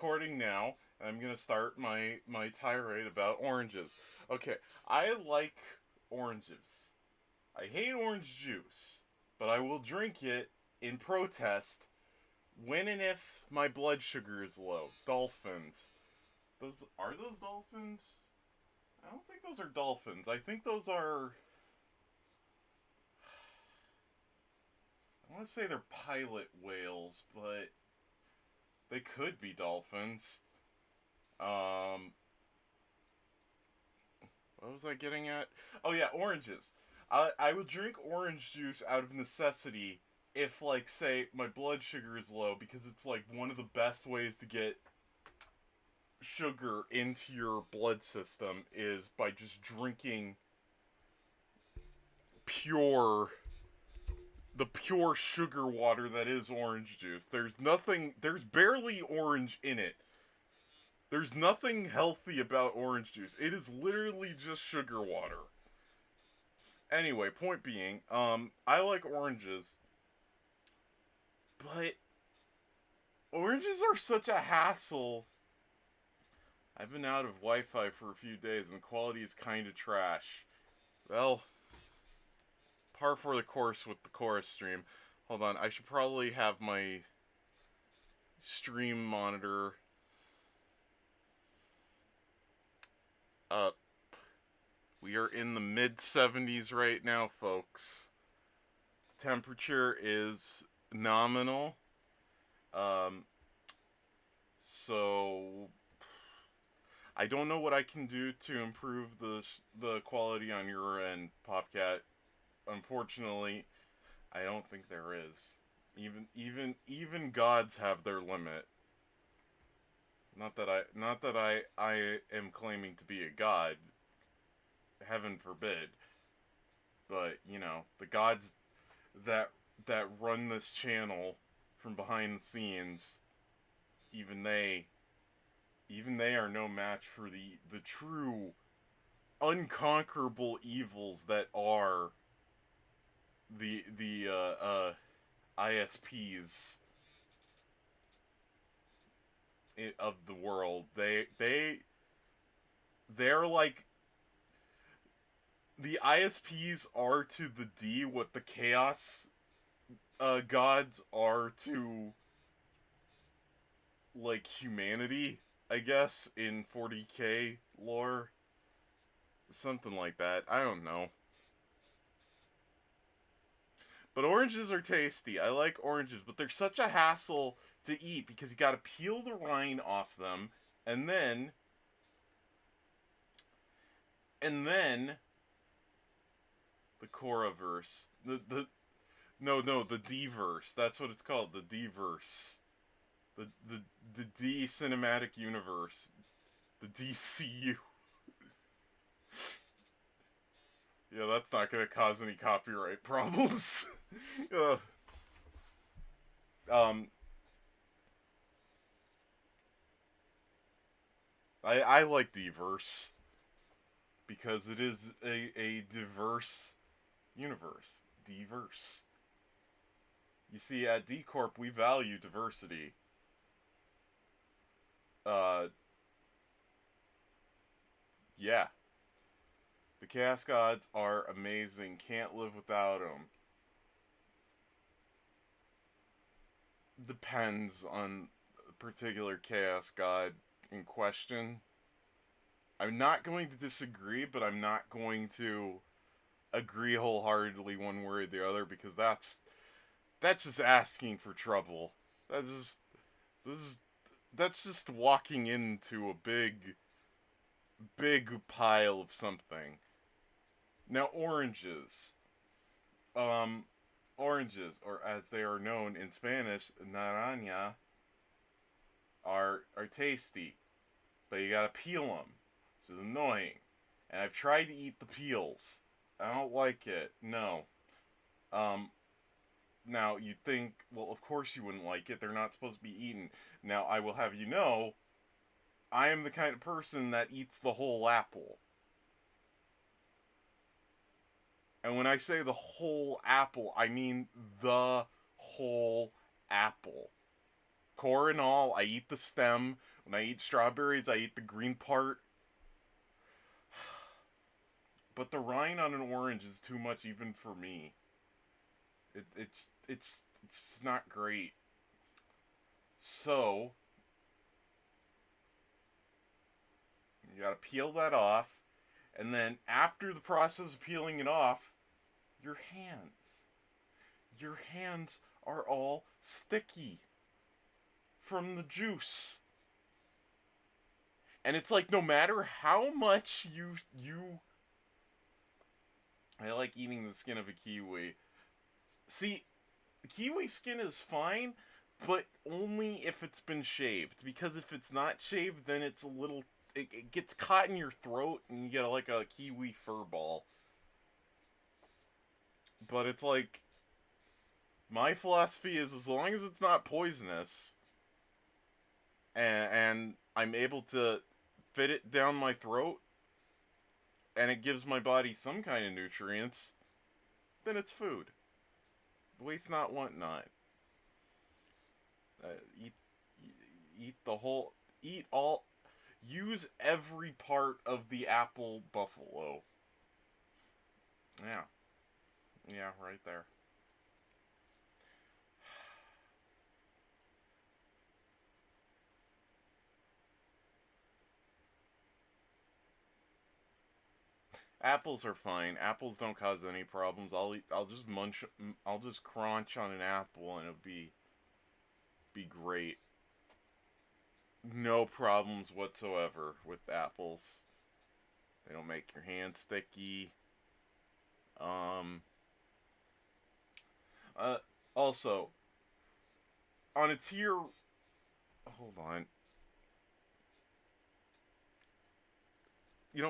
recording now, and I'm gonna start my tirade about oranges. Okay, I like oranges. I hate orange juice, but I will drink it in protest when and if my blood sugar is low. Dolphins. Those dolphins? I don't think those are dolphins. I think those are. I want to say they're pilot whales, but they could be dolphins. Um, What was I getting at? Oh yeah, oranges. I would drink orange juice out of necessity if, like, say, my blood sugar is low, because it's like one of the best ways to get sugar into your blood system is by just drinking pure the pure sugar water that is orange juice. There's barely orange in it. There's nothing healthy about orange juice. It is literally just sugar water. Anyway, point being, I like oranges, but oranges are such a hassle. I've been out of Wi-Fi for a few days and the quality is kind of trash. Well, par for the course with the Cora stream. Hold on, I should probably have my stream monitor up. We are in the mid 70s right now, folks. The temperature is nominal. Um, so I don't know what I can do to improve the quality on your end, Popcat. Unfortunately, I don't think there is. Even gods have their limit. Not that I am claiming to be a god. Heaven forbid. But, the gods that that run this channel from behind the scenes, even they even they are no match for the true unconquerable evils that are the ISPs of the world. They're like, the ISPs are to the D what the chaos gods are to, like, humanity, I guess, in 40k lore. Something like that. I don't know. But oranges are tasty. I like oranges, but they're such a hassle to eat because you got to peel the rind off them, and then the Cora verse. The No, the D verse. That's what it's called. The D verse. The D cinematic universe. The DCU. Yeah, that's not gonna cause any copyright problems. uh, um, I like D-verse because it is a diverse universe. D-verse. You see, at D Corp we value diversity. Uh, yeah, the Chaos Gods are amazing. Can't live without them. Depends on the particular Chaos God in question. I'm not going to disagree, but I'm not going to agree wholeheartedly one way or the other, because that's just asking for trouble. That's just this is that's just walking into a big pile of something. Now, um oranges, or as they are known in Spanish, naranja, are tasty, but you gotta peel them, which is annoying. And I've tried to eat the peels. I don't like it. No. Um, Now, you'd think, well, of course you wouldn't like it. They're not supposed to be eaten. Now, I will have you know, I am the kind of person that eats the whole apple. And when I say the whole apple, I mean the whole apple. Core and all, I eat the stem, When I eat strawberries, I eat the green part. But the rind on an orange is too much even for me. It's not great. So you gotta peel that off, and then after the process of peeling it off, your hands, your hands are all sticky from the juice. And it's like no matter how much you I like eating the skin of a kiwi. See, kiwi skin is fine, but only if it's been shaved. Because if it's not shaved, then it's a little. It gets caught in your throat, and you get like a kiwi fur ball. But it's like my philosophy is as long as it's not poisonous, and I'm able to fit it down my throat, and it gives my body some kind of nutrients, then it's food. Waste not, want not. Uh, eat, eat the whole, eat all, use every part of the apple buffalo. Yeah, yeah, right there. Apples are fine. Apples don't cause any problems. I'll eat. I'll just munch. I'll just crunch on an apple, and it'll be great. No problems whatsoever with apples. They don't make your hands sticky. Um. Uh. Also, on a tier. Hold on.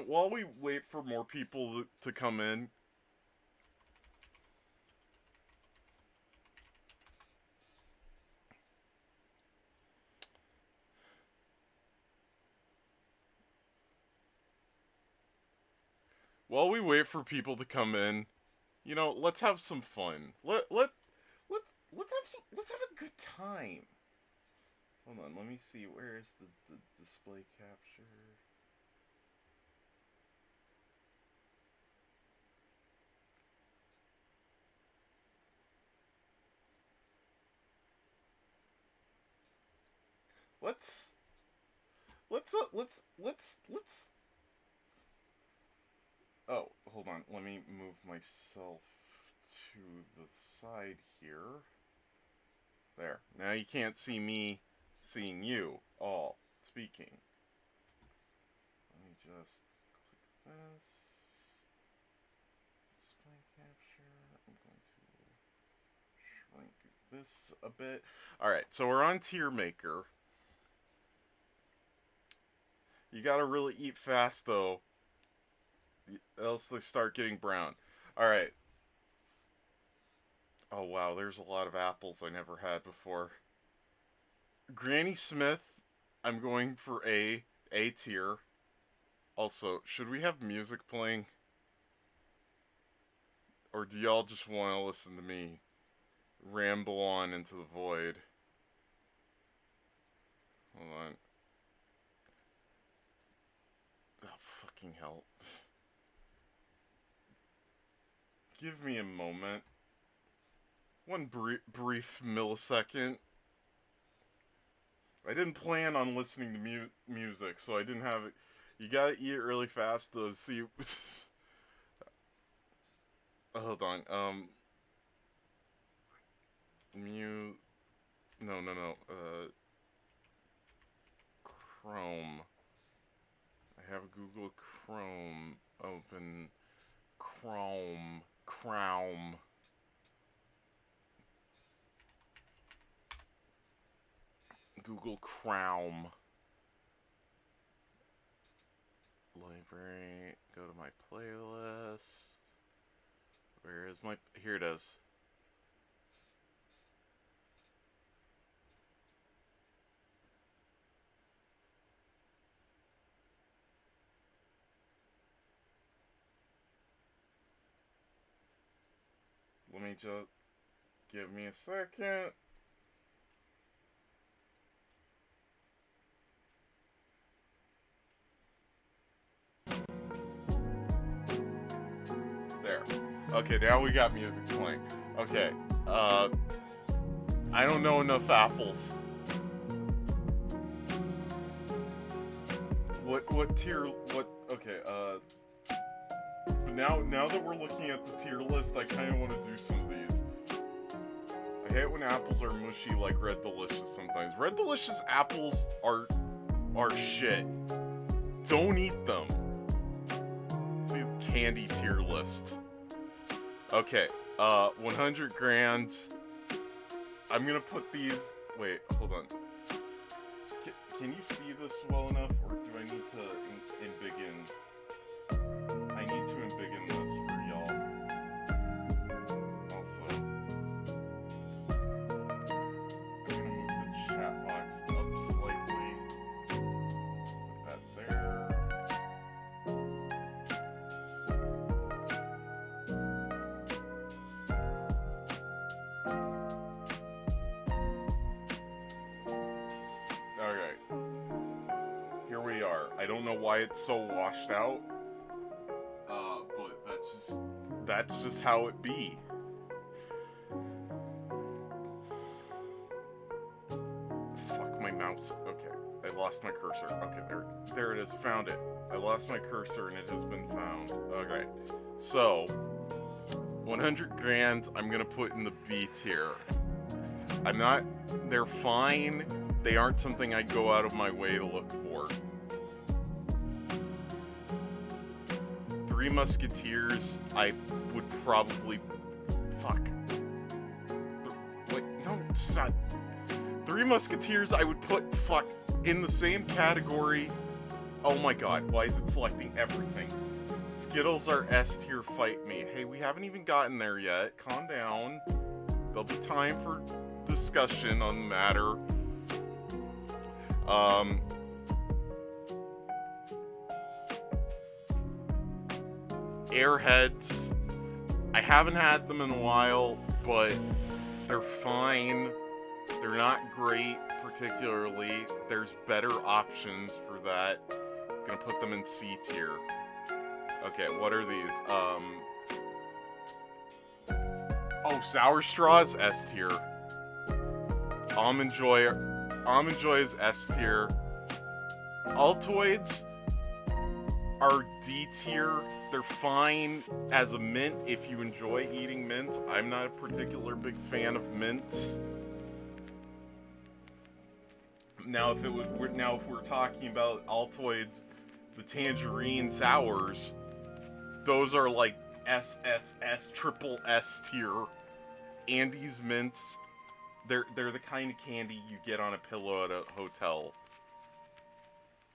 While we wait for more people to come in, let's have some fun. Let's have a good time. Hold on, let me see. Where is the display capture? Let's let's. Oh, hold on. Let me move myself to the side here. There. Now you can't see me seeing you all speaking. Let me just click this. Display capture. I'm going to shrink this a bit. Alright, so we're on tier maker. You gotta really eat fast though, else they start getting brown. Alright. Oh wow, there's a lot of apples I never had before. Granny Smith, I'm going for A tier. Also, should we have music playing? Or do y'all just want to listen to me ramble on into the void? Hold on. Oh, fucking hell. Give me a moment. One brief millisecond. I didn't plan on listening to music, so I didn't have it. You gotta eat it really fast to see. Hold on. Mute. No, no, no. Chrome. I have Google Chrome open. Chrome. Google Chrome. Library. Go to my playlist. Where is my... Here it is. Let me just... Give me a second. Okay, now we got music playing. Okay, I don't know enough apples. What tier, okay, but now that we're looking at the tier list, I kind of want to do some of these. I hate when apples are mushy like Red Delicious sometimes. Red Delicious apples are shit. Don't eat them. Let's see the candy tier list. Okay, 100 grams. I'm gonna put these, wait, hold on. Can you see this well enough, or do I need to embiggen? I need to embiggen this for y'all. Also, I'm gonna move the chat box up slightly. Put that there. Alright. Here we are. I don't know why it's so washed out. But that's just how it be. Fuck my mouse. Okay. I lost my cursor. Okay, there it is. Found it. I lost my cursor and it has been found. Okay. So 100 grams I'm gonna put in the B tier. They're fine. They aren't something I'd go out of my way to look for. Three Musketeers, I would probably... Fuck. Wait, no, it's not... Three Musketeers, I would put, fuck, in the same category... Oh my god, why is it selecting everything? Skittles are S tier, fight me. Hey, we haven't even gotten there yet. Calm down. There'll be time for discussion on the matter. Airheads, I haven't had them in a while, but they're fine. They're not great particularly. There's better options for that. I'm gonna put them in C tier. Okay, what are these? Oh, Sour Straws, S tier. Almond Joy is S tier. Altoids are D tier. They're fine as a mint if you enjoy eating mint. I'm not a particular big fan of mints. Now, if we're talking about Altoids, the tangerine sours, those are like SSS, triple S tier. Andes mints, they're the kind of candy you get on a pillow at a hotel.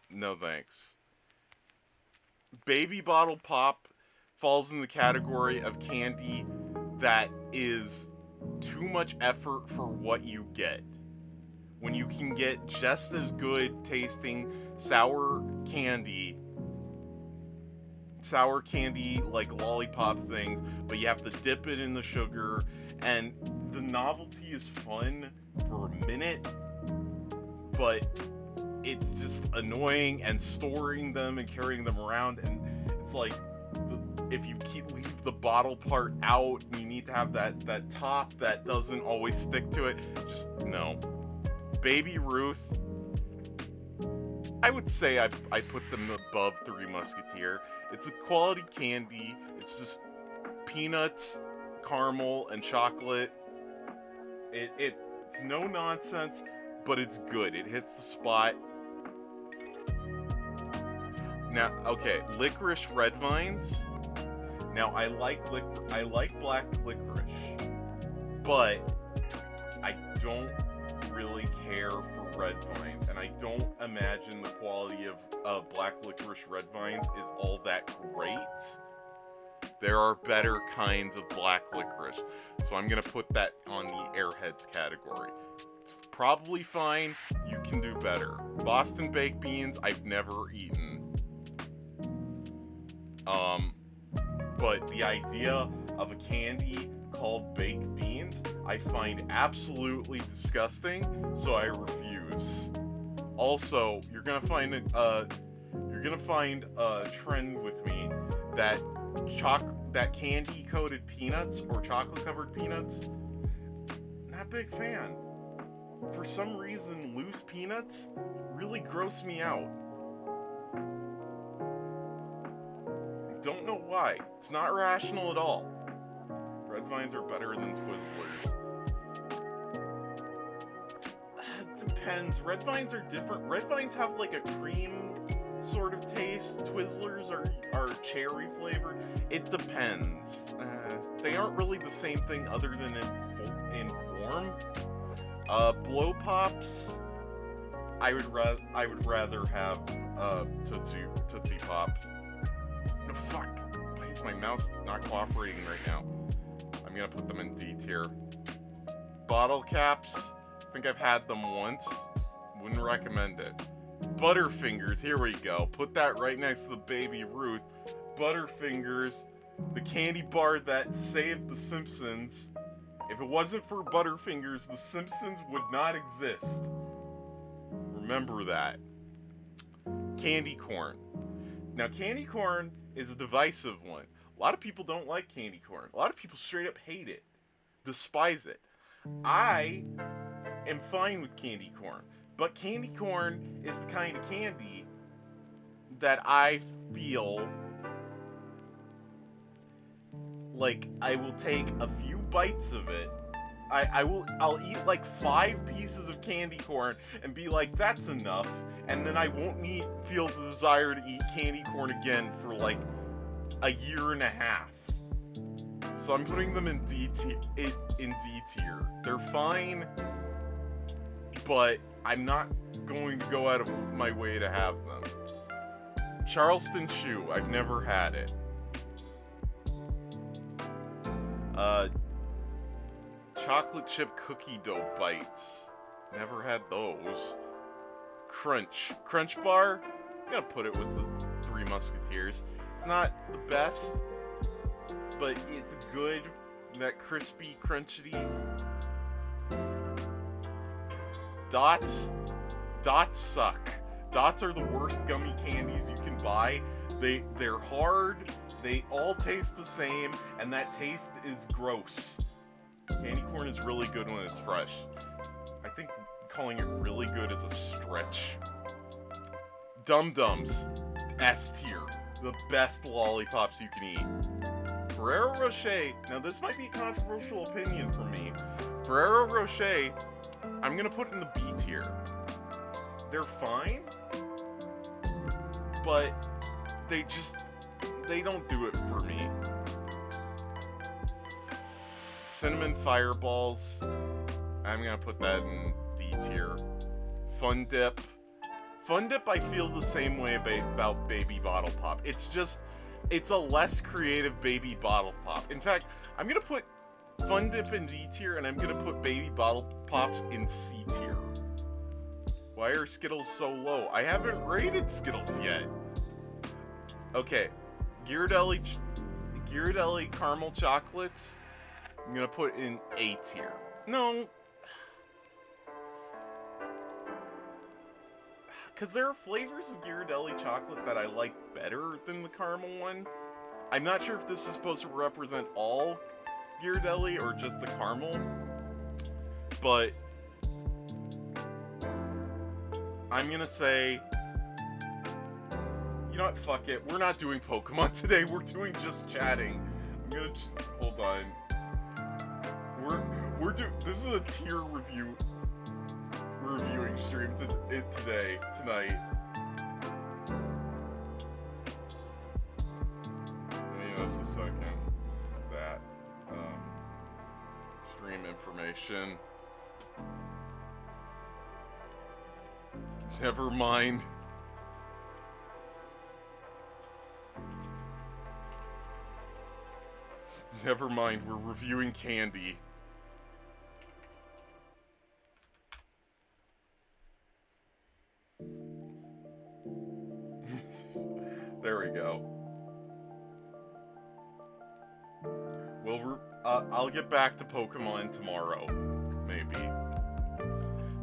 No thanks. Baby Bottle Pop falls in the category of candy that is too much effort for what you get. When you can get just as good tasting sour candy like lollipop things, but you have to dip it in the sugar, and the novelty is fun for a minute, but it's just annoying, and storing them and carrying them around, and it's like, if you leave the bottle part out, and you need to have that top that doesn't always stick to it, just no. Baby Ruth, I would say I put them above Three Musketeer. It's a quality candy. It's just peanuts, caramel, and chocolate. It's no nonsense, but it's good. It hits the spot. Now, okay, licorice red vines. Now, I like black licorice, but I don't really care for red vines, and I don't imagine the quality of black licorice red vines is all that great. There are better kinds of black licorice, so I'm gonna put that on the Airheads category. It's probably fine. You can do better. Boston baked beans, I've never eaten. But the idea of a candy called baked beans, I find absolutely disgusting, so I refuse. Also, you're gonna find a trend with me that that candy-coated peanuts or chocolate-covered peanuts, not big fan. For some reason, loose peanuts really gross me out. Don't know why. It's not rational at all. Red Vines are better than Twizzlers. It depends. Red Vines are different. Red Vines have like a cream sort of taste. Twizzlers are cherry flavored. It depends. They aren't really the same thing other than in form. Blow Pops, I would rather have Tootsie Pop. No, fuck. Why is my mouse not cooperating right now? I'm gonna put them in D tier. Bottle caps, I think I've had them once. Wouldn't recommend it. Butterfingers, here we go. Put that right next to the Baby Ruth. Butterfingers, the candy bar that saved The Simpsons. If it wasn't for Butterfingers, The Simpsons would not exist. Remember that. Candy corn. Now, candy corn is a divisive one. A lot of people don't like candy corn. A lot of people straight up hate it, despise it. I am fine with candy corn, but candy corn is the kind of candy that I feel like I will take a few bites of it. I'll eat like 5 pieces of candy corn and be like, that's enough, and then I won't feel the desire to eat candy corn again for like a year and a half. So I'm putting them in D tier. They're fine, but I'm not going to go out of my way to have them. Charleston Chew, I've never had it. Chocolate chip cookie dough bites. Never had those. Crunch bar. I'm gonna put it with the Three Musketeers. It's not the best, but it's good. That crispy, crunchy. Dots suck. Dots are the worst gummy candies you can buy. They're hard. They all taste the same, and that taste is gross. Candy corn is really good when it's fresh. I think calling it really good is a stretch. Dum Dums, S tier. The best lollipops you can eat. Ferrero Rocher, now this might be a controversial opinion for me. Ferrero Rocher, I'm gonna put in the B tier. They're fine, but they don't do it for me. Cinnamon Fireballs, I'm gonna put that in D tier. Fun Dip, I feel the same way about Baby Bottle Pop. It's a less creative Baby Bottle Pop. In fact, I'm gonna put Fun Dip in D tier, and I'm gonna put Baby Bottle Pops in C tier. Why are Skittles so low? I haven't rated Skittles yet. Okay, Ghirardelli caramel chocolates, I'm gonna put in A tier. No, because there are flavors of Ghirardelli chocolate that I like better than the caramel one. I'm not sure if this is supposed to represent all Ghirardelli or just the caramel, but I'm gonna say, you know what, fuck it. We're not doing Pokemon today. We're doing just chatting. I'm gonna just, hold on. This is a tier reviewing stream tonight. Give us a second. That, stream information. Never mind. Never mind, we're reviewing candy. There we go. I'll get back to Pokemon tomorrow, maybe.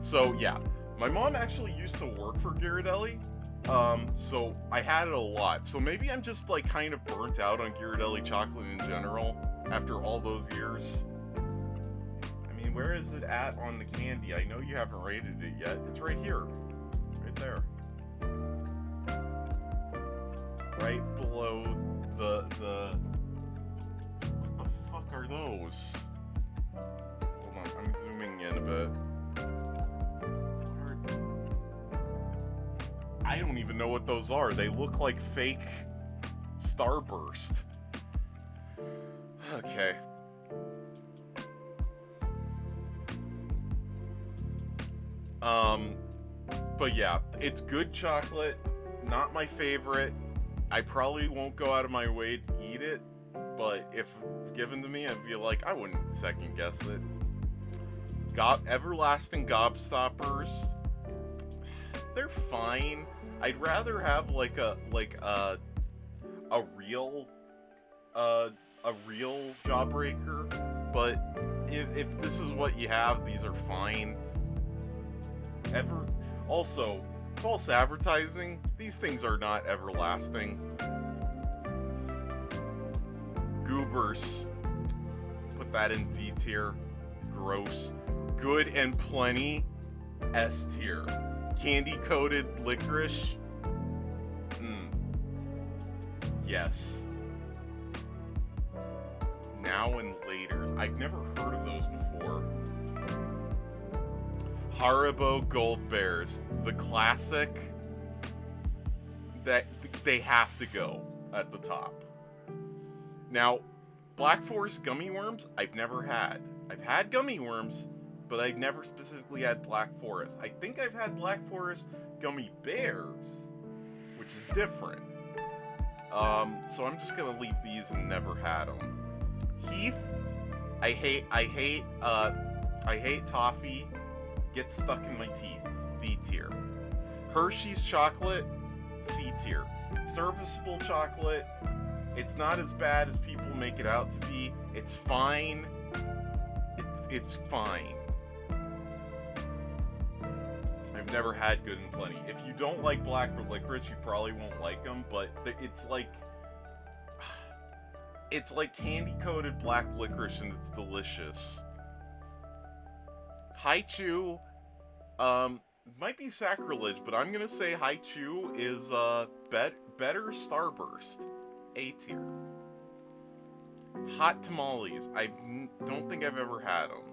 So yeah, my mom actually used to work for Ghirardelli, So I had it a lot. So maybe I'm just like kind of burnt out on Ghirardelli chocolate in general after all those years. I mean, where is it at on the candy? I know you haven't rated it yet. It's right here. Right there. Right below the what the fuck are those? Hold on, I'm zooming in a bit. I don't even know what those are. They look like fake Starburst. Okay. But yeah, it's good chocolate. Not my favorite. I probably won't go out of my way to eat it, but if it's given to me, I feel like I wouldn't second guess it. Everlasting Gobstoppers, they're fine. I'd rather have like a real Jawbreaker, but if this is what you have, these are fine. Also, false advertising, these things are not everlasting. Goobers, put that in D tier. Gross. Good and Plenty, S tier. Candy coated licorice, yes. Now and Laters, I've never heard of those before. Haribo Gold Bears, the classic, that they have to go at the top. Now, Black Forest gummy worms, I've never had. I've had gummy worms, but I've never specifically had Black Forest. I think I've had Black Forest gummy bears, which is different. So I'm just gonna leave these and never had them. Heath, I hate toffee. Gets stuck in my teeth. D tier. Hershey's chocolate, C tier. Serviceable chocolate. It's not as bad as people make it out to be. It's fine. It's fine. I've never had Good and Plenty. If you don't like black licorice, you probably won't like them, but it's like candy coated black licorice and it's delicious. Haichu, might be sacrilege, but I'm gonna say Haichu is better Starburst, A tier. Hot tamales, I don't think I've ever had them.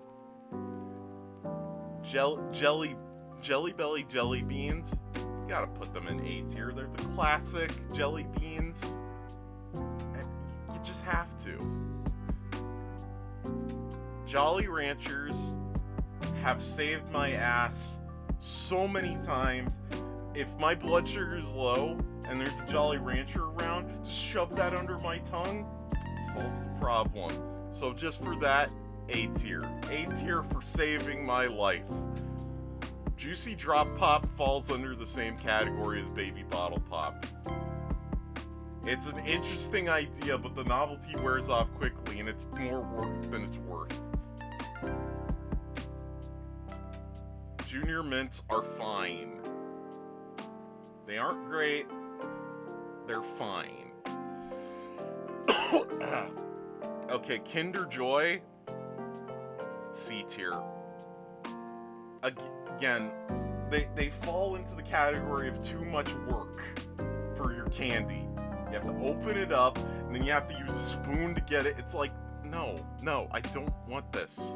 Jelly Belly jelly beans, you gotta put them in A tier. They're the classic jelly beans. You just have to. Jolly Ranchers have saved my ass so many times. If my blood sugar is low and there's a Jolly Rancher around, just shove that under my tongue, solves the problem. So just for that, A tier. A tier for saving my life. Juicy Drop Pop falls under the same category as Baby Bottle Pop. It's an interesting idea, but the novelty wears off quickly and it's more work than it's worth. Junior Mints are fine. They aren't great. They're fine. Okay, Kinder Joy, C tier. Again, they fall into the category of too much work for your candy. You have to open it up, and then you have to use a spoon to get it. It's like, no, I don't want this.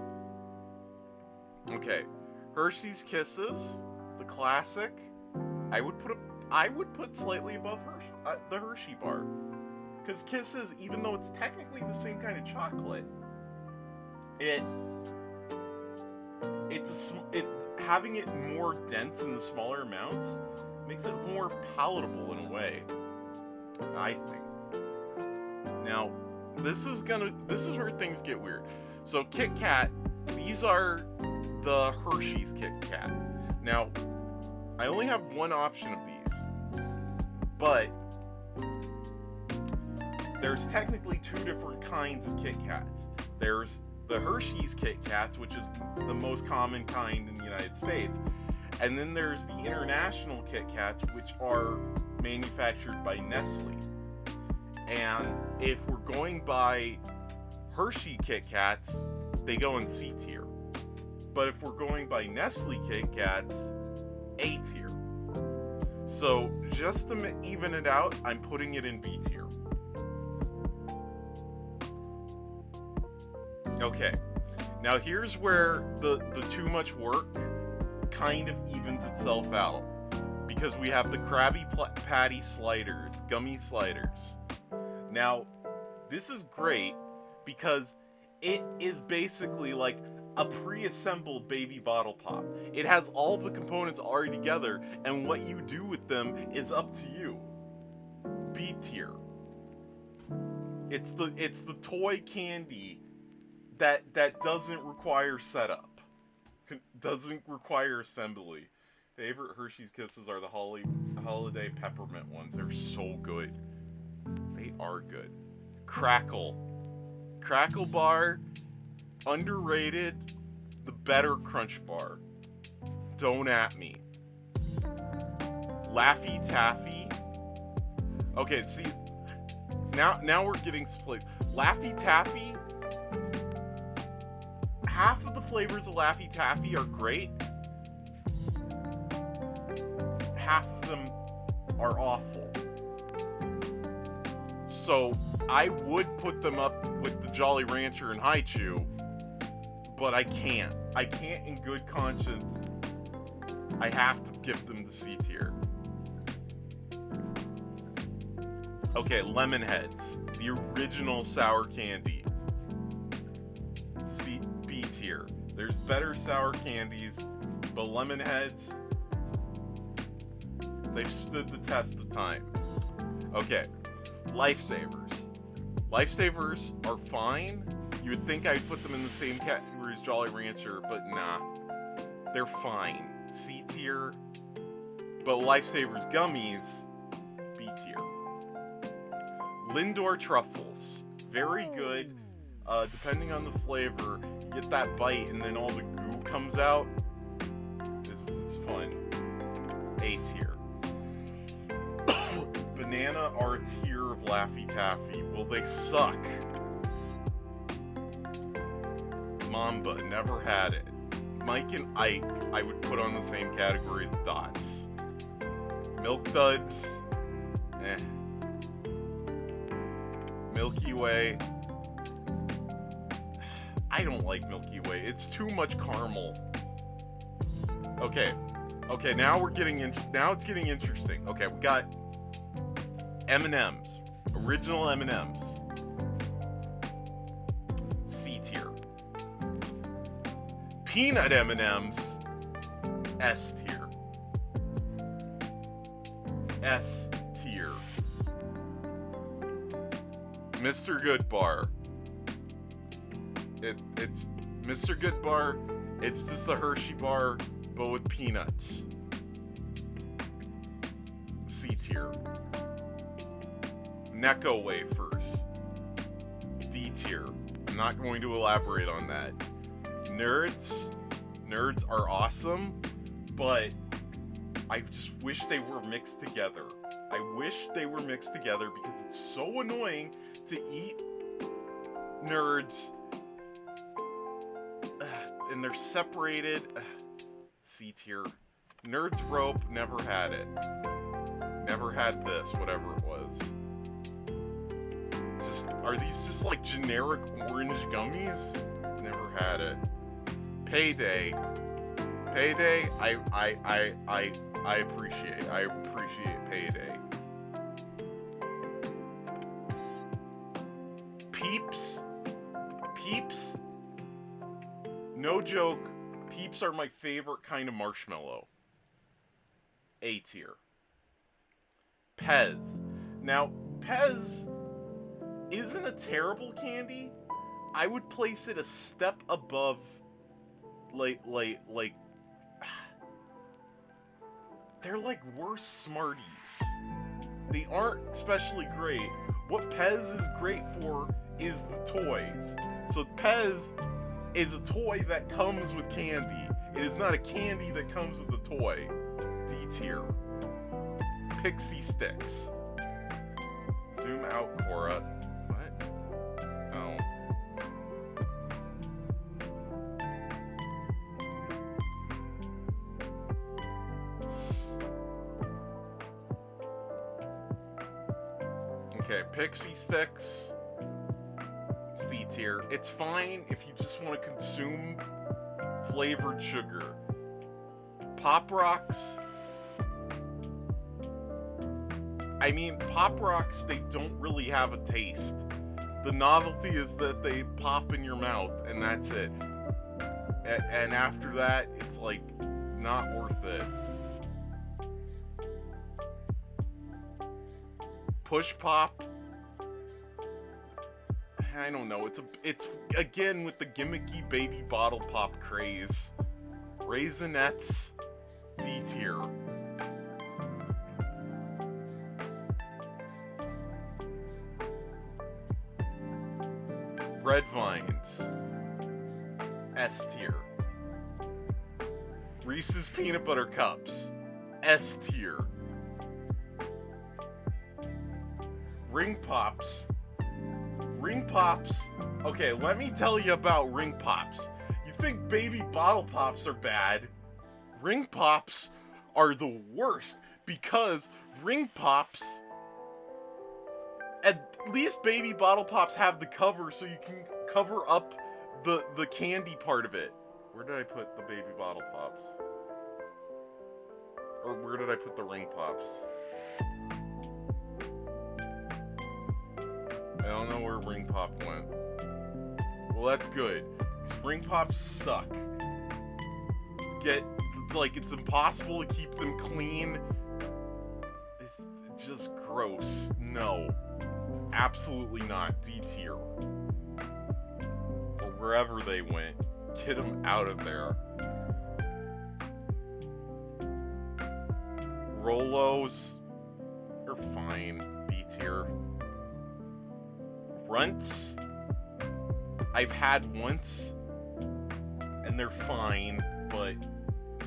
Okay. Hershey's Kisses, the classic. I would put slightly above the Hershey bar, because Kisses, even though it's technically the same kind of chocolate, having it more dense in the smaller amounts makes it more palatable in a way, I think. Now, this is where things get weird. So Kit Kat, these are the Hershey's Kit Kat. Now, I only have one option of these, but there's technically two different kinds of Kit Kats. There's the Hershey's Kit Kats, which is the most common kind in the United States, And then there's the international Kit Kats, which are manufactured by Nestle. And if we're going by Hershey Kit Kats, they go in C tier. But if we're going by Nestle Kit Kats, A tier. So just to even it out, I'm putting it in B tier. Okay, now here's where the too much work kind of evens itself out. Because we have the Krabby Patty sliders, gummy sliders. Now, this is great because it is basically like a pre-assembled Baby Bottle Pop. It has all the components already together, and what you do with them is up to you. B tier. It's the toy candy that doesn't require setup. Doesn't require assembly. Favorite Hershey's Kisses are the holiday peppermint ones. They're so good. They are good. Crackle bar, underrated, the better Crunch bar. Don't at me. Laffy Taffy. Okay, see, now we're getting split. Laffy Taffy, half of the flavors of Laffy Taffy are great. Half of them are awful. So I would put them up with the Jolly Rancher and Hi-Chew, but I can't. I can't in good conscience. I have to give them the C tier. Okay, Lemonheads, the original sour candy. B tier. There's better sour candies, but Lemonheads, they've stood the test of time. Okay, Lifesavers. Lifesavers are fine. You would think I'd put them in the same category as Jolly Rancher, but nah. They're fine. C tier. But Lifesavers gummies, B tier. Lindor Truffles. Very good. Depending on the flavor, you get that bite and then all the goo comes out. It's fun. A tier. Banana are a tier of Laffy Taffy. Well, they suck. Mamba, never had it. Mike and Ike, I would put on the same category as Dots. Milk Duds, eh. Milky Way, I don't like Milky Way. It's too much caramel. Okay, now it's getting interesting. Okay, we got M&M's, original M&M's, C tier. Peanut M&M's, S tier. S tier. Mr. Good Bar. It's Mr. Good Bar. It's just a Hershey bar, but with peanuts. C tier. Necco wafers. D tier. I'm not going to elaborate on that. Nerds are awesome, but I just wish they were mixed together. I wish they were mixed together because it's so annoying to eat Nerds and they're separated. C tier. Nerds Rope, never had it. Never had this, whatever it was. Are these just like generic orange gummies? Never had it. Payday, I appreciate Payday. Peeps, no joke, Peeps are my favorite kind of marshmallow. A tier. Pez. Now, Pez isn't a terrible candy. I would place it a step above, like, they're like worse Smarties. They aren't especially great. What Pez is great for is the toys. So Pez is a toy that comes with candy. It is not a candy that comes with a toy. D tier. Pixie sticks. Zoom out, Cora. What? Oh. Okay, pixie sticks. C tier. It's fine if you just want to consume flavored sugar. Pop Rocks. I mean, Pop Rocks, they don't really have a taste. The novelty is that they pop in your mouth, and that's it. And after that, it's like not worth it. Push Pop. I don't know. It's again with the gimmicky baby bottle pop craze. Raisinets, D tier. Red Vines, S tier. Reese's Peanut Butter Cups, S tier. Ring Pops. Ring Pops. Okay, let me tell you about Ring Pops. You think baby bottle pops are bad? Ring Pops are the worst because Ring Pops, at least baby bottle pops have the cover so you can cover up the candy part of it. Where did I put the baby bottle pops? Or where did I put the Ring Pops? I don't know where Ring Pop went. Well, that's good. 'Cause Ring Pops suck. It's impossible to keep them clean. It's just gross. No. Absolutely not. D tier. Or wherever they went. Get them out of there. Rolos are fine. B tier. Runts, I've had once, and they're fine, but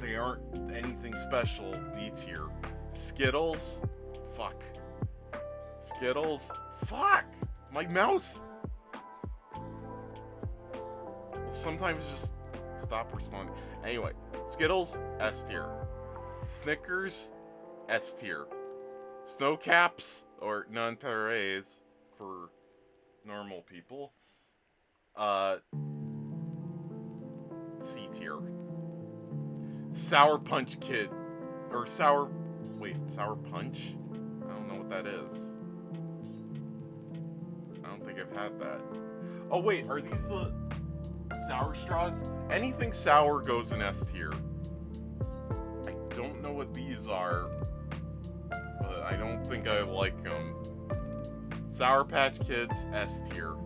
they aren't anything special. D tier. Skittles, fuck. Skittles, fuck! My mouse! Well, sometimes just stop responding. Anyway, Skittles, S tier. Snickers, S tier. Snow Caps, or nonpareils for normal people, C tier. Sour Punch Kid, or Sour Punch? I don't know what that is. I don't think I've had that. Oh wait, are these the sour straws? Anything sour goes in S tier. I don't know what these are, but I don't think I like them. Sour Patch Kids, S tier.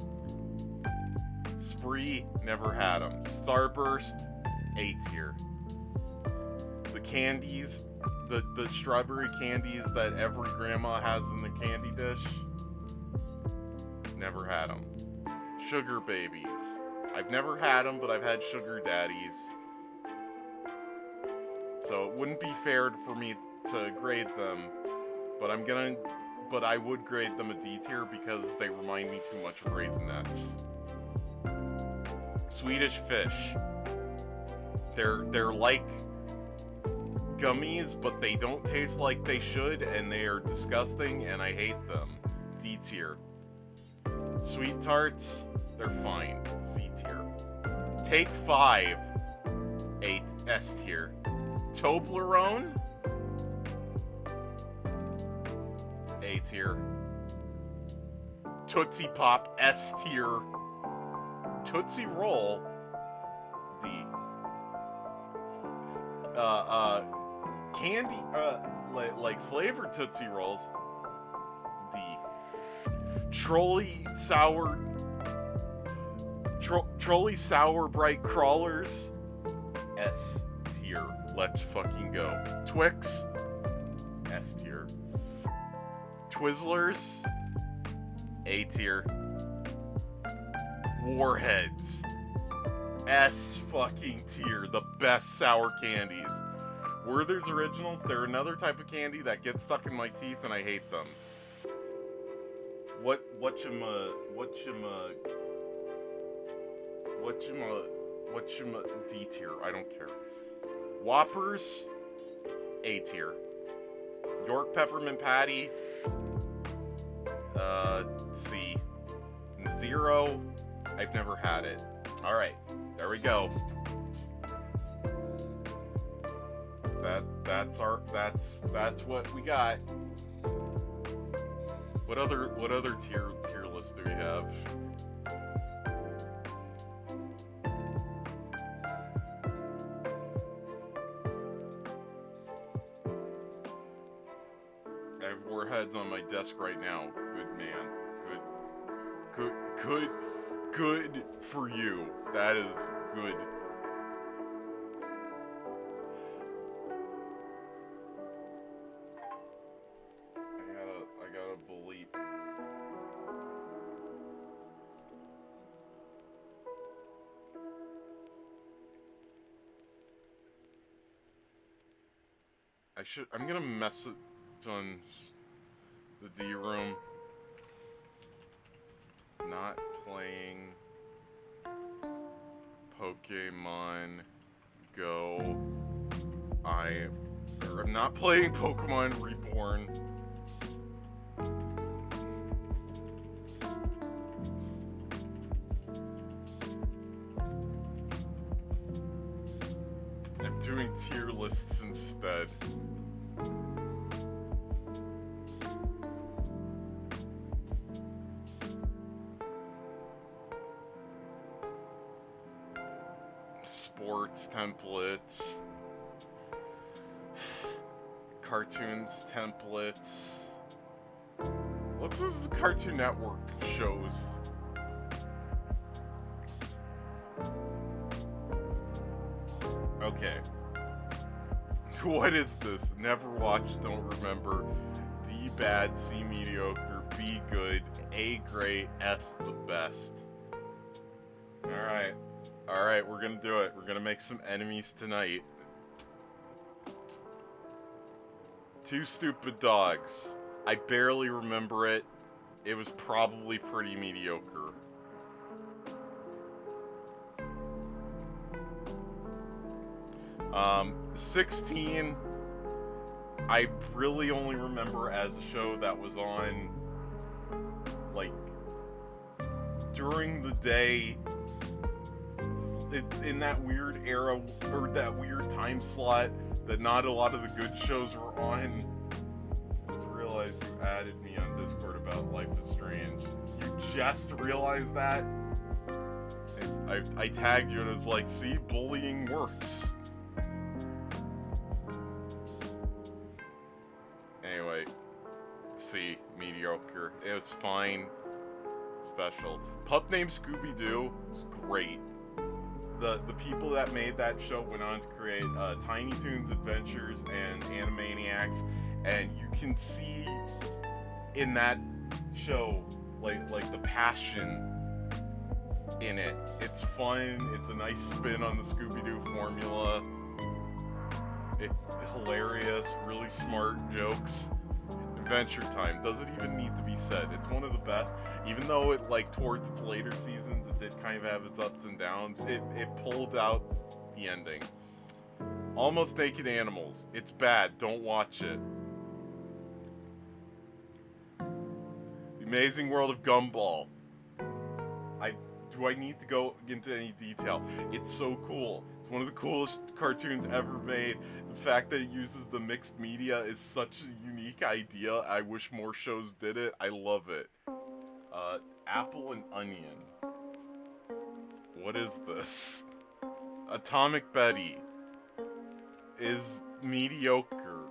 Spree, never had them. Starburst, A tier. The candies, the strawberry candies that every grandma has in the candy dish, never had them. Sugar Babies, I've never had them, but I've had Sugar Daddies. So it wouldn't be fair for me to grade them, but I would grade them a D tier because they remind me too much of Raisinets. Swedish Fish. They're like gummies, but they don't taste like they should, and they are disgusting, and I hate them. D tier. Sweet Tarts, they're fine. C tier. Take 5. S tier. Toblerone, A tier. Tootsie Pop, S tier. Tootsie Roll, D. Candy, like flavored Tootsie Rolls, D. Trolley Sour Bright Crawlers, S tier. Let's fucking go. Twix, S tier. Twizzlers, A tier. Warheads, S fucking tier, the best sour candies. Werther's Originals, they're another type of candy that gets stuck in my teeth and I hate them. D tier, I don't care. Whoppers, A tier. York Peppermint Patty, C. And Zero, I've never had it. Alright, there we go. That's what we got. What other tier list do we have? I have warheads on my desk right now. Good man. Good for you. That is good. I gotta believe. I'm gonna message on the D room. Not playing Pokemon Go. I'm not playing Pokemon Reborn. I'm doing tier lists instead. Sports templates, cartoons templates. What's this Cartoon Network shows? Okay. What is this? Never watched, don't remember. D bad, C mediocre, B good, A great, S the best. Alright. Alright, we're gonna do it. We're gonna make some enemies tonight. Two Stupid Dogs. I barely remember it. It was probably pretty mediocre. Um, 16, I really only remember as a show that was on, like, during the day, in that weird era, or that weird time slot that not a lot of the good shows were on. I just realized you added me on Discord about Life is Strange. You just realized that? I tagged you and it was like, see, bullying works. Anyway, C, mediocre. It was fine. Special. Pup Named Scooby-Doo was great. The people that made that show went on to create Tiny Toons Adventures and Animaniacs, and you can see in that show like the passion in it. It's fun. It's a nice spin on the Scooby-Doo formula. It's hilarious, really smart jokes. Adventure Time doesn't even need to be said. It's one of the best. Even though it, like, towards its later seasons, it did kind of have its ups and downs, it pulled out the ending. Almost Naked Animals. It's bad. Don't watch it. The Amazing World of Gumball. Do I need to go into any detail? It's so cool. It's one of the coolest cartoons ever made. The fact that it uses the mixed media is such a unique idea. I wish more shows did it. I love it. Apple and Onion. What is this? Atomic Betty is mediocre.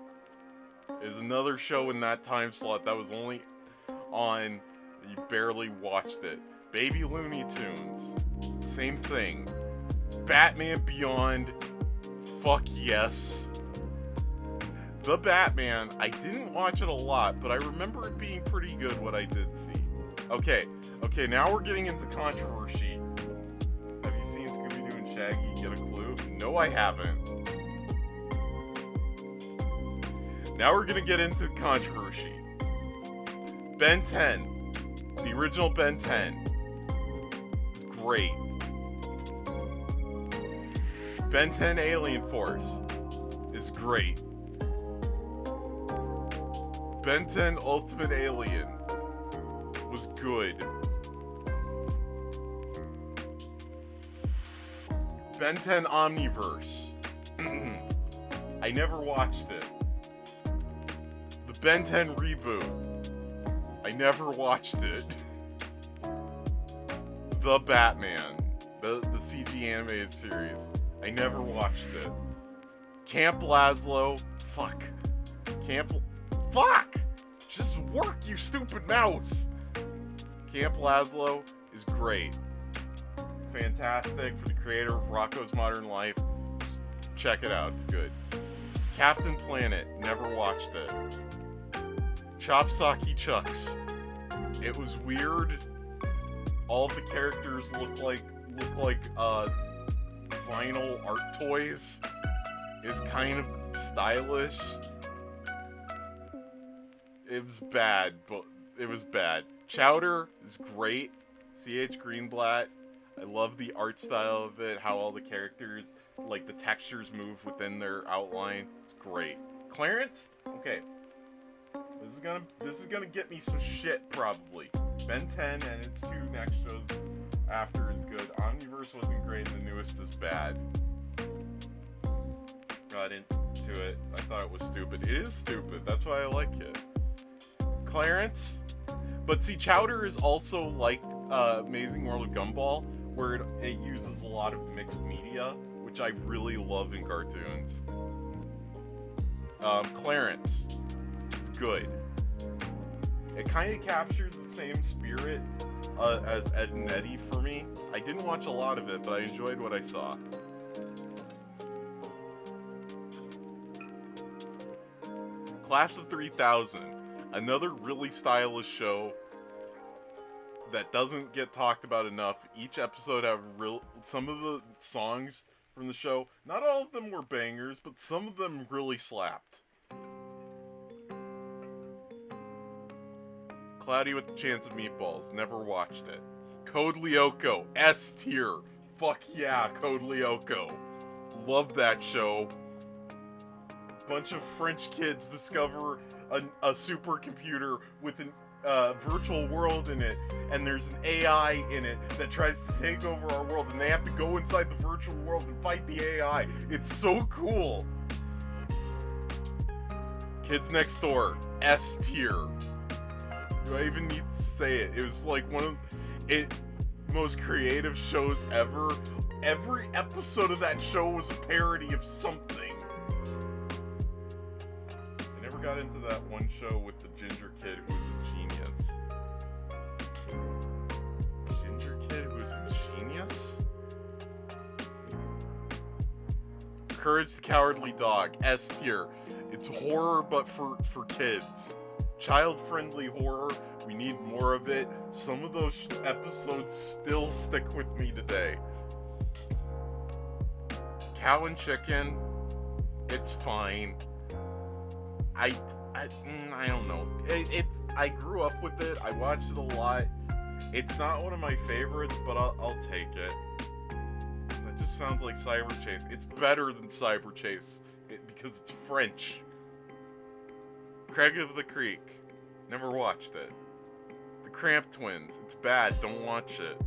Is another show in that time slot that was only on, you barely watched it. Baby Looney Tunes, same thing. Batman Beyond, fuck yes. The Batman, I didn't watch it a lot, but I remember it being pretty good what I did see. Okay, now we're getting into controversy. Have you seen Scooby-Doo and Shaggy, get a clue? No, I haven't. Now we're gonna get into controversy. Ben 10. The original Ben 10. Is great. Ben 10 Alien Force is great. Ben 10 Ultimate Alien was good. Ben 10 Omniverse. I never watched it. The Ben 10 reboot. I never watched it. The Batman. The CG animated series. I never watched it. Camp Lazlo. Fuck. Fuck! Just work, you stupid mouse! Camp Lazlo is great. Fantastic for the creator of Rocko's Modern Life. Just check it out, it's good. Captain Planet, never watched it. Chopsocky Chucks. It was weird. All the characters look like vinyl art toys. It's kind of stylish. It was bad, but it was bad. Chowder is great. C.H. Greenblatt. I love the art style of it, how all the characters, like the textures move within their outline. It's great. Clarence? Okay. This is gonna get me some shit probably. Ben 10 and its two next shows after is good. Omniverse wasn't great and the newest is bad. Got into it. I thought it was stupid. It is stupid. That's why I like it. Clarence? But see, Chowder is also like Amazing World of Gumball, where it uses a lot of mixed media, which I really love in cartoons. Clarence. It's good. It kind of captures the same spirit as Ed and Eddie for me. I didn't watch a lot of it, but I enjoyed what I saw. Class of 3000. Another really stylish show that doesn't get talked about enough. Each episode have some of the songs from the show. Not all of them were bangers, but some of them really slapped. Cloudy with the Chance of Meatballs. Never watched it. Code Lyoko. S tier. Fuck yeah, Code Lyoko. Love that show. Bunch of French kids discover a supercomputer with a virtual world in it, and there's an AI in it that tries to take over our world, and they have to go inside the virtual world and fight the AI. It's so cool. Kids Next Door. S tier. Do I even need to say it? It was like one of the most creative shows ever. Every episode of that show was a parody of something. Got into that one show with the ginger kid who's a genius. Ginger kid who's a genius? Courage the Cowardly Dog. S tier. It's horror but for kids. Child-friendly horror. We need more of it. Some of those episodes still stick with me today. Cow and Chicken. It's fine. I don't know. I grew up with it. I watched it a lot. It's not one of my favorites, but I'll take it. That just sounds like Cyber Chase. It's better than Cyber Chase because it's French. Craig of the Creek. Never watched it. The Cramp Twins. It's bad. Don't watch it.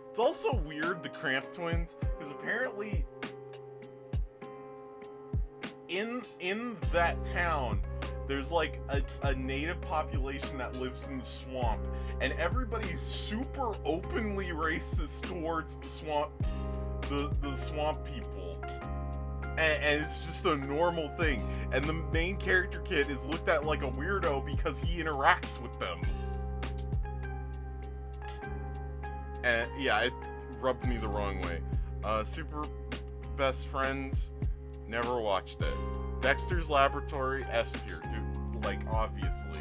It's also weird, the Cramp Twins, because apparently in that town, there's like a native population that lives in the swamp, and everybody's super openly racist towards the swamp people, and it's just a normal thing. And the main character kid is looked at like a weirdo because he interacts with them. And yeah, it rubbed me the wrong way. Super Best Friends. Never watched it. Dexter's Laboratory, S tier, dude. Like, obviously.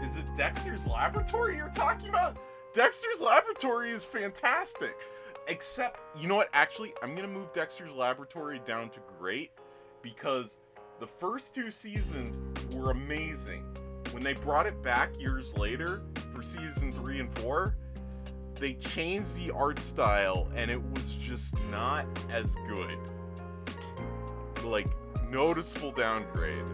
Is it Dexter's Laboratory you're talking about? Dexter's Laboratory is fantastic. Except, you know what? Actually, I'm going to move Dexter's Laboratory down to great because the first 2 seasons were amazing. When they brought it back years later for season 3 and 4, they changed the art style and it was just not as good. Like, noticeable downgrade.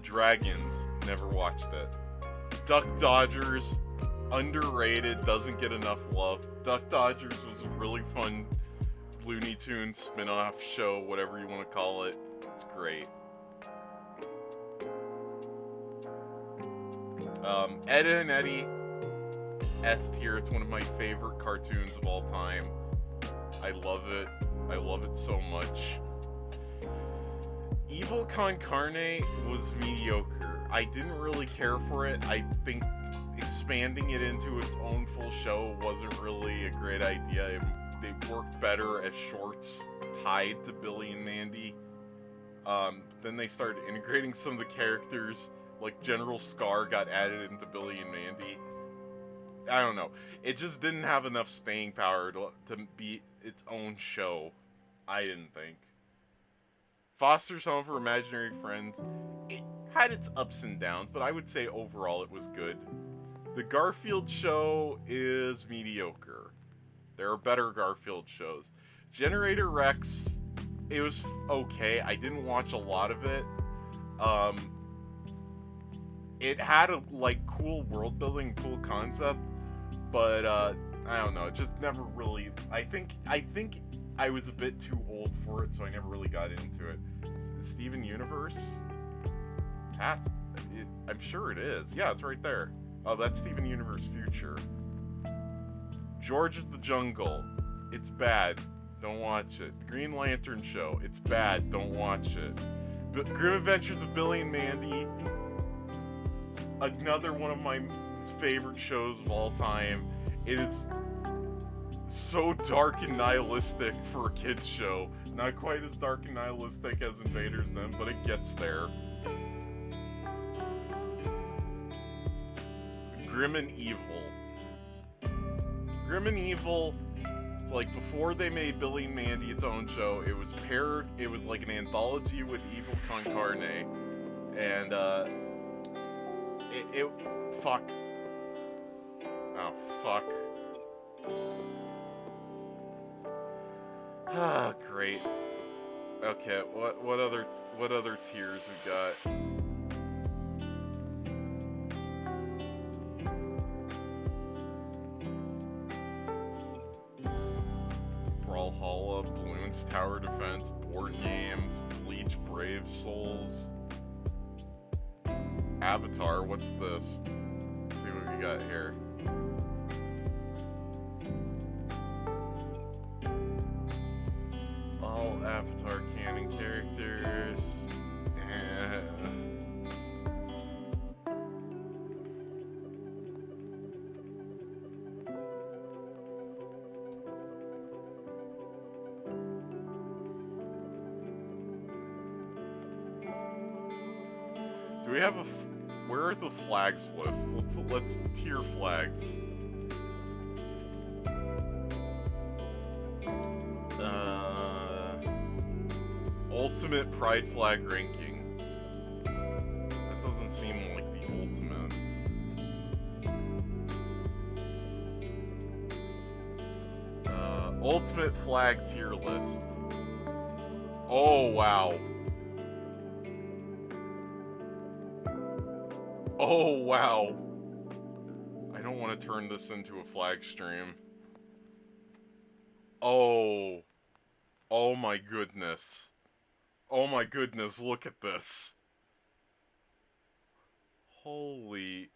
Dragons, never watched it. Duck Dodgers, underrated, doesn't get enough love. Duck Dodgers was a really fun Looney Tunes spin-off show, whatever you want to call it. It's great. Ed and Eddie, S tier. It's one of my favorite cartoons of all time. I love it. I love it so much. Evil Con Carne was mediocre. I didn't really care for it. I think expanding it into its own full show wasn't really a great idea. They worked better as shorts tied to Billy and Mandy. Then they started integrating some of the characters, like General Scar got added into Billy and Mandy. I don't know. It just didn't have enough staying power to be its own show, I didn't think. Foster's Home for Imaginary Friends, it had its ups and downs, but I would say overall it was good. The Garfield show is mediocre. There are better Garfield shows. Generator Rex, it was okay. I didn't watch a lot of it. It had a cool world building, cool concept, but I don't know. It just never really. I think I was a bit too old for it, so I never really got into it. Steven Universe? I'm sure it is. Yeah, it's right there. Oh, that's Steven Universe Future. George of the Jungle. It's bad. Don't watch it. The Green Lantern Show. It's bad. Don't watch it. Grim Adventures of Billy and Mandy. Another one of my favorite shows of all time. It is so dark and nihilistic for a kid's show. Not quite as dark and nihilistic as Invaders Zim, but it gets there. Grim and Evil. Grim and Evil, it's like before they made Billy and Mandy its own show, it was paired, it was like an anthology with Evil Con Carne. And, fuck. Oh, fuck. Ah, great. Okay, what other tiers we got? Brawlhalla, Bloons Tower Defense, board games, Bleach Brave Souls, Avatar. What's this? Let's see what we got here. All Avatar canon characters. Do we have a? Where are the flags list? Let's tier flags. Ultimate Pride Flag ranking. That doesn't seem like the ultimate. Ultimate flag tier list. Oh wow. Oh wow. I don't want to turn this into a flag stream. Oh. Oh my goodness. Oh my goodness, look at this. Holy.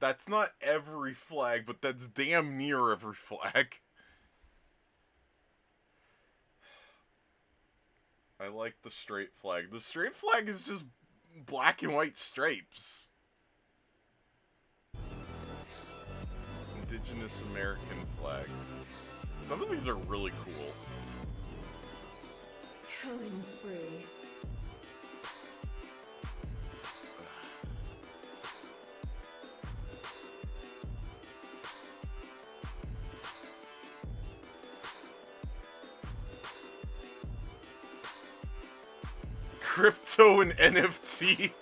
That's not every flag, but that's damn near every flag. I like the straight flag. The straight flag is just black and white stripes. Indigenous American flags. Some of these are really cool. Killing spree. crypto and NFT.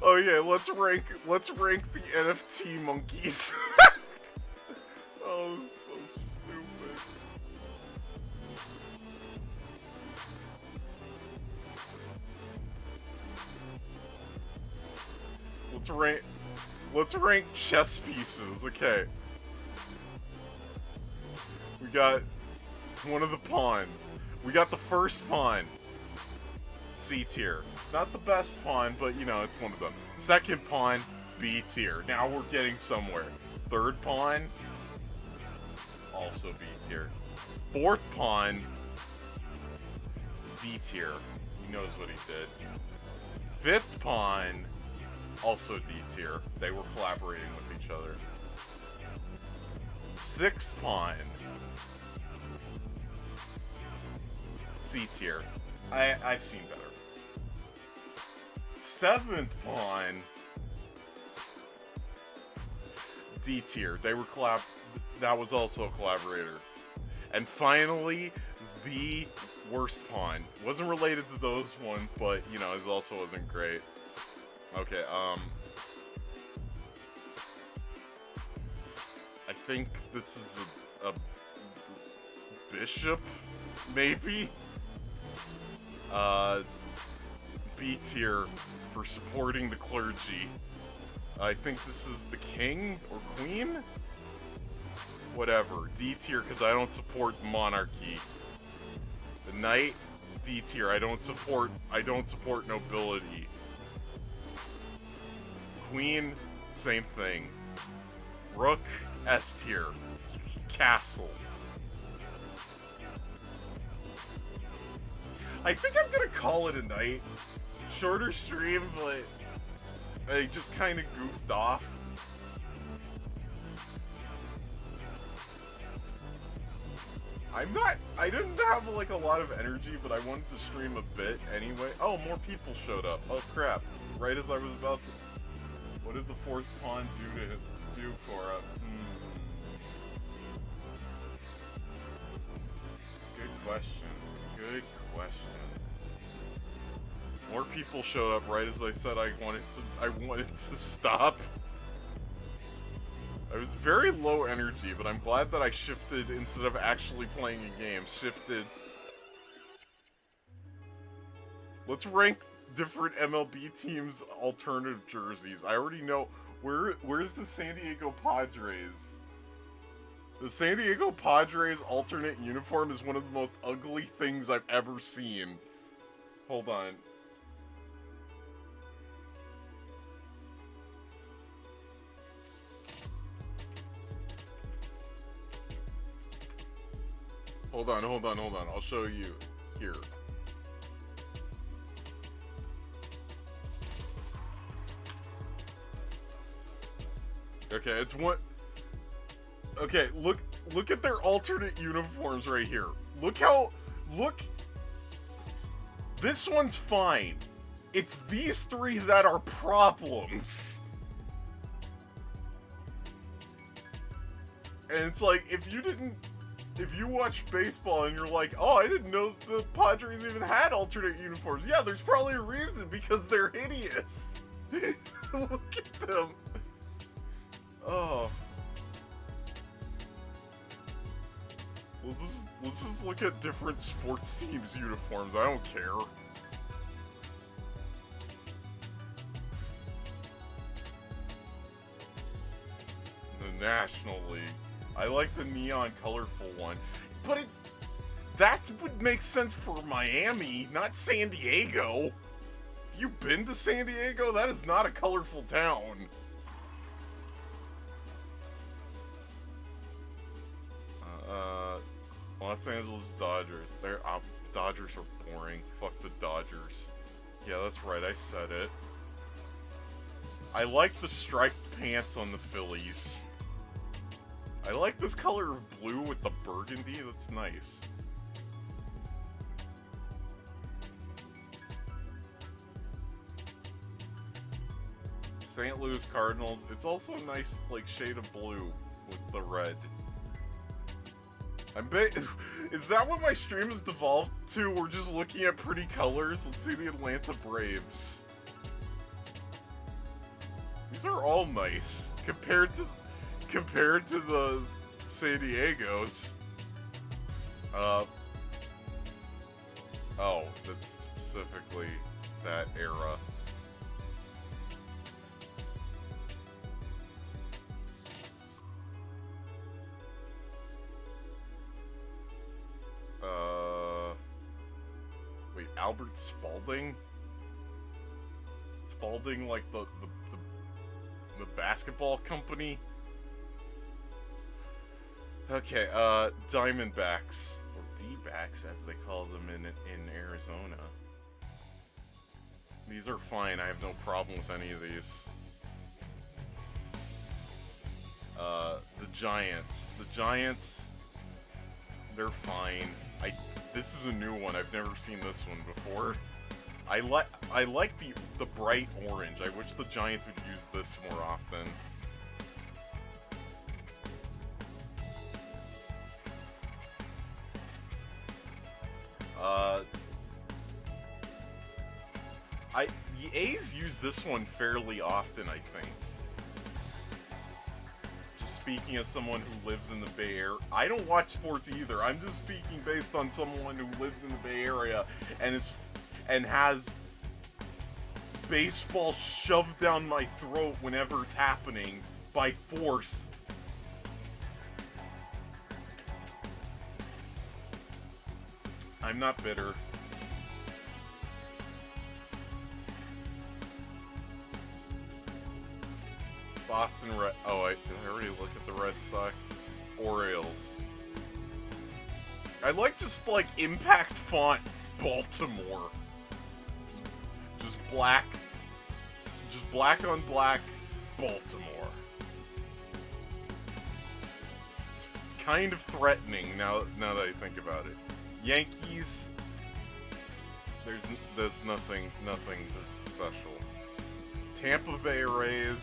Oh yeah, let's rank the NFT monkeys. Oh, so stupid. Let's rank chess pieces. Okay. We got one of the pawns. We got the first pawn. C tier. Not the best pawn, but you know, it's one of them. Second pawn, B tier. Now we're getting somewhere. Third pawn, also B tier. Fourth pawn, D tier. He knows what he did. Fifth pawn, also D tier. They were collaborating with each other. Sixth pawn, C tier. I've seen better. Seventh pawn, D tier. They were that was also a collaborator. And finally, the worst pawn. Wasn't related to those one, but you know, it also wasn't great. Okay, I think this is a bishop, maybe? B tier for supporting the clergy. I think this is the king or queen? Whatever. D tier because I don't support monarchy. The knight, D tier. I don't support nobility. Queen, same thing. Rook, S tier. Castle. I think I'm gonna call it a night. Shorter stream, but I just kind of goofed off. I didn't have like a lot of energy, but I wanted to stream a bit anyway. Oh, more people showed up. Oh crap. Right as I was about to... What did the fourth pawn do, Cora? Good question. Good question. More people showed up right as I said I wanted to stop. I was very low energy, but I'm glad that I shifted instead of actually playing a game. Shifted. Let's rank different MLB teams' alternative jerseys. I already know where's the San Diego Padres? The San Diego Padres alternate uniform is one of the most ugly things I've ever seen. Hold on. Hold on. I'll show you here. Okay, it's one. Okay, look at their alternate uniforms right here. Look. This one's fine. It's these three that are problems. And it's like, if you watch baseball and you're like, oh, I didn't know the Padres even had alternate uniforms. Yeah, there's probably a reason, because they're hideous. Look at them. Oh. Let's just look at different sports teams' uniforms. I don't care. The National League. I like the neon colorful one. But that would make sense for Miami, not San Diego. Have you been to San Diego? That is not a colorful town. Los Angeles Dodgers. Dodgers are boring. Fuck the Dodgers. Yeah, that's right, I said it. I like the striped pants on the Phillies. I like this color of blue with the burgundy. That's nice. St. Louis Cardinals. It's also a nice, like, shade of blue with the red. I bet... Is that what my stream has devolved to? We're just looking at pretty colors? Let's see the Atlanta Braves. These are all nice. Compared to the San Diego's. Oh, that's specifically that era. Wait, Albert Spalding? Spalding, like the basketball company? Okay, Diamondbacks, or D-backs as they call them in Arizona. These are fine, I have no problem with any of these. The Giants, they're fine. This is a new one, I've never seen this one before. I like the bright orange. I wish the Giants would use this more often. The A's use this one fairly often, I think. Just speaking as someone who lives in the Bay Area. I don't watch sports either. I'm just speaking based on someone who lives in the Bay Area and has baseball shoved down my throat whenever it's happening by force. I'm not bitter. Boston Red... Oh, did I already look at the Red Sox? Orioles. I like just, like, impact font Baltimore. Just black on black Baltimore. It's kind of threatening now that I think about it. Yankees, there's nothing special. Tampa Bay Rays,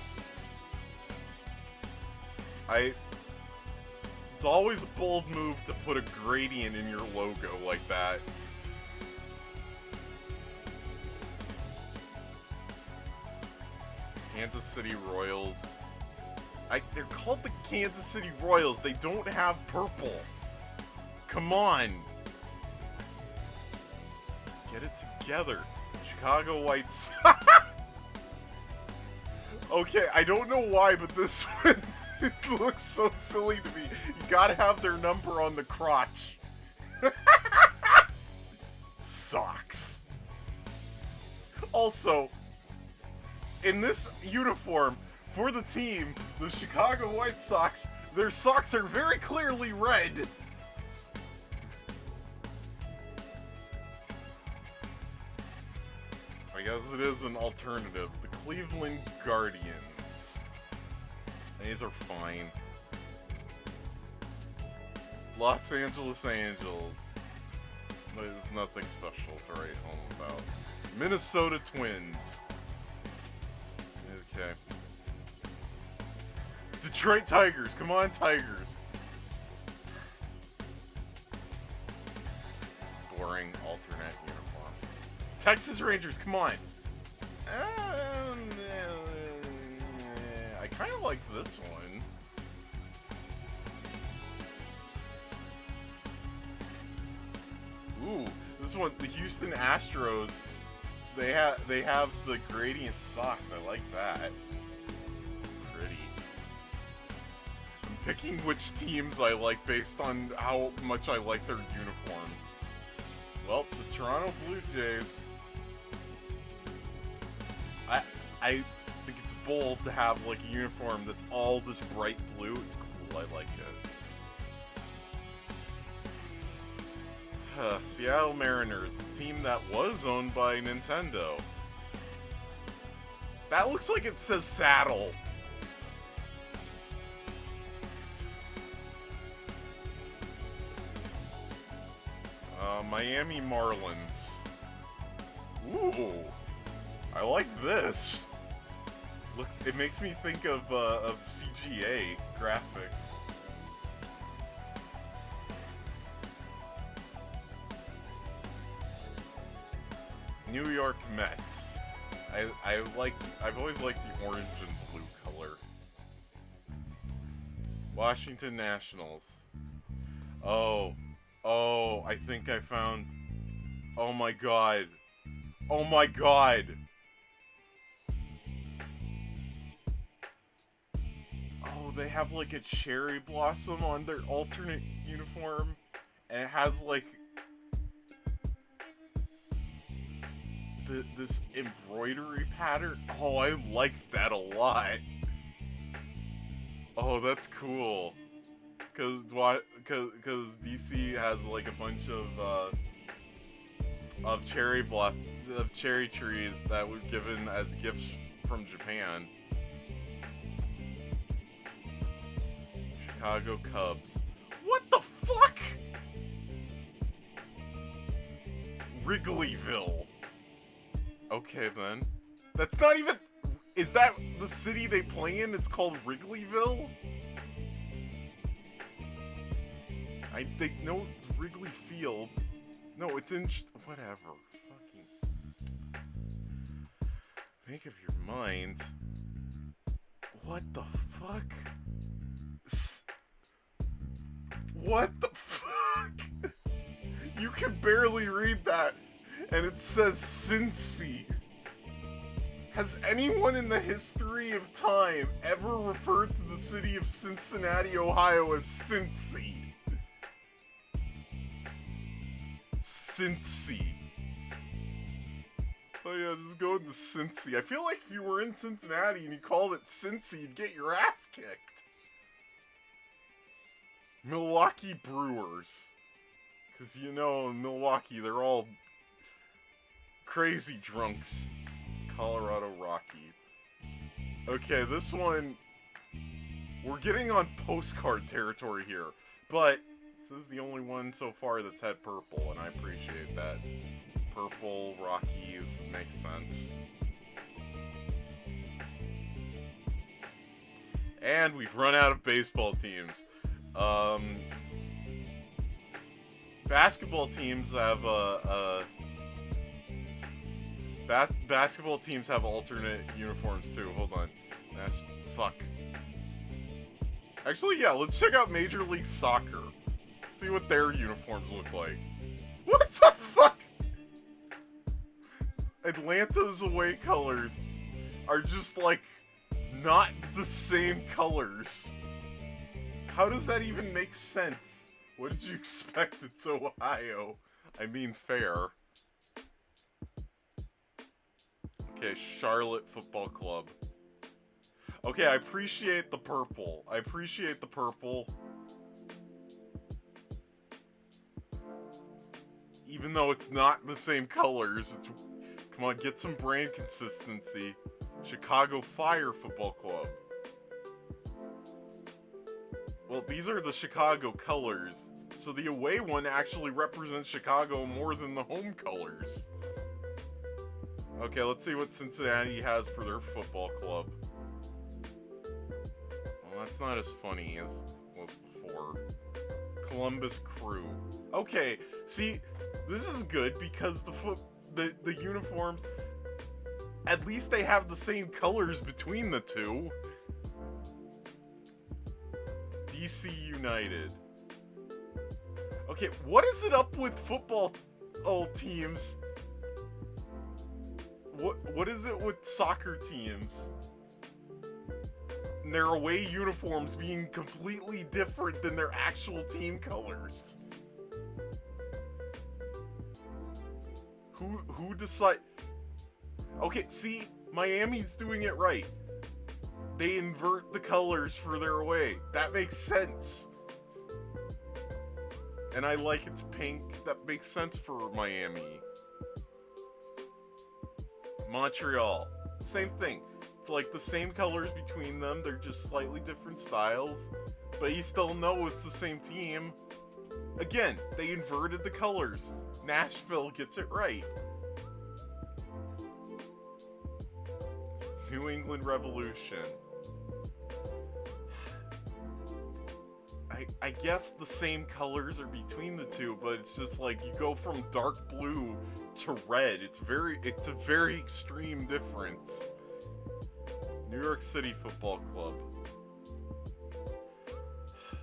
it's always a bold move to put a gradient in your logo like that. Kansas City Royals. They're called the Kansas City Royals. They don't have purple. Come on. Get it together. Chicago White Sox. Okay, I don't know why, but this one, it looks so silly to me. You gotta have their number on the crotch. Socks. Also, in this uniform, for the team, the Chicago White Sox, their socks are very clearly red. I guess it is an alternative. The Cleveland Guardians. These are fine. Los Angeles Angels. There's nothing special to write home about. Minnesota Twins. Okay. Detroit Tigers. Come on, Tigers. Boring alternate uniform. Texas Rangers. Come on. I kind of like this one. Ooh, this one, the Houston Astros. They have the gradient socks. I like that. Pretty. I'm picking which teams I like based on how much I like their uniforms. Well, the Toronto Blue Jays. I think it's bold to have like a uniform that's all this bright blue. It's cool. I like it. Seattle Mariners, the team that was owned by Nintendo. That looks like it says saddle. Miami Marlins. Ooh, I like this. Look, it makes me think of CGA graphics. New York Mets. I've always liked the orange and blue color. Washington Nationals. Oh, I think I found. Oh my god. Oh my god. Oh, they have like a cherry blossom on their alternate uniform, and it has like this embroidery pattern. Oh, I like that a lot. Oh, that's cool. Cause DC has like a bunch of cherry trees that were given as gifts from Japan. Chicago Cubs. What the fuck? Wrigleyville. Okay then. That's not even... Is that the city they play in? It's called Wrigleyville? I think... No, it's Wrigley Field. No, it's in... Whatever. Fucking... Make up your mind. What the fuck? What the fuck? You can barely read that. And it says Cincy. Has anyone in the history of time ever referred to the city of Cincinnati, Ohio as Cincy? Cincy. Oh yeah, just go into Cincy. I feel like if you were in Cincinnati and you called it Cincy, you'd get your ass kicked. Milwaukee Brewers. Because you know, in Milwaukee, they're all crazy drunks. Colorado Rocky. Okay, this one... We're getting on postcard territory here. But this is the only one so far that's had purple, and I appreciate that. Purple, Rockies, makes sense. And we've run out of baseball teams. Basketball teams have basketball teams have alternate uniforms too. Hold on. Fuck. Actually, yeah, let's check out Major League Soccer. See what their uniforms look like. What the fuck? Atlanta's away colors are just like not the same colors. How does that even make sense? What did you expect? It's Ohio. I mean, fair. Okay, Charlotte Football Club. Okay, I appreciate the purple. I appreciate the purple. Even though it's not the same colors, it's... Come on, get some brand consistency. Chicago Fire Football Club. Well, these are the Chicago colors, so the away one actually represents Chicago more than the home colors. Okay, let's see what Cincinnati has for their football club. Well, that's not as funny as it was before. Columbus Crew. Okay, see, this is good because the uniforms, at least they have the same colors between the two. DC United. Okay, what is it up with football teams? What is it with soccer teams? And their away uniforms being completely different than their actual team colors. Who decide? Okay, see, Miami's doing it right. They invert the colors for their away. That makes sense. And I like it's pink. That makes sense for Miami. Montreal. Same thing. It's like the same colors between them. They're just slightly different styles. But you still know it's the same team. Again, they inverted the colors. Nashville gets it right. New England Revolution. I guess the same colors are between the two, but it's just like you go from dark blue to red. It's a very extreme difference. New York City Football Club.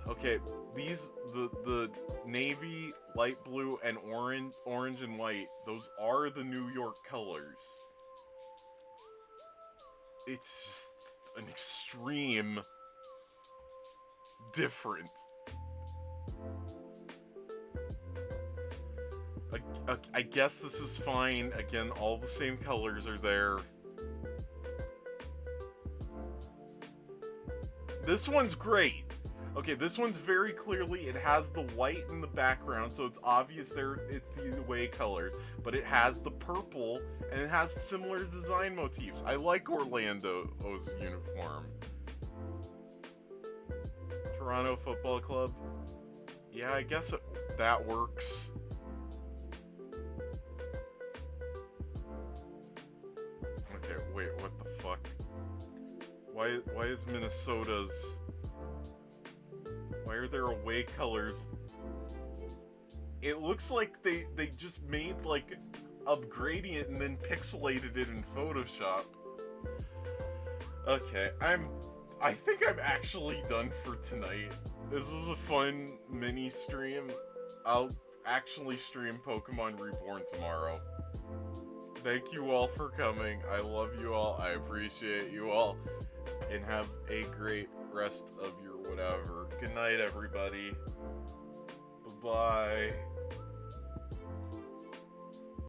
Okay, the navy, light blue, and orange and white, those are the New York colors. It's just an extreme difference. I guess this is fine. Again, all the same colors are there. This one's great. Okay, this one's very clearly, it has the white in the background, so it's obvious it's the away colors, but it has the purple, and it has similar design motifs. I like Orlando's uniform. Toronto Football Club. Yeah, I guess that works. Okay, wait, what the fuck? Why is Minnesota's... Why are there away colors? It looks like they just made like a gradient and then pixelated it in Photoshop. Okay, I think I'm actually done for tonight. This was a fun mini stream. I'll actually stream Pokemon Reborn tomorrow. Thank you all for coming. I love you all. I appreciate you all. And have a great rest of your whatever. Good night, everybody. Bye-bye.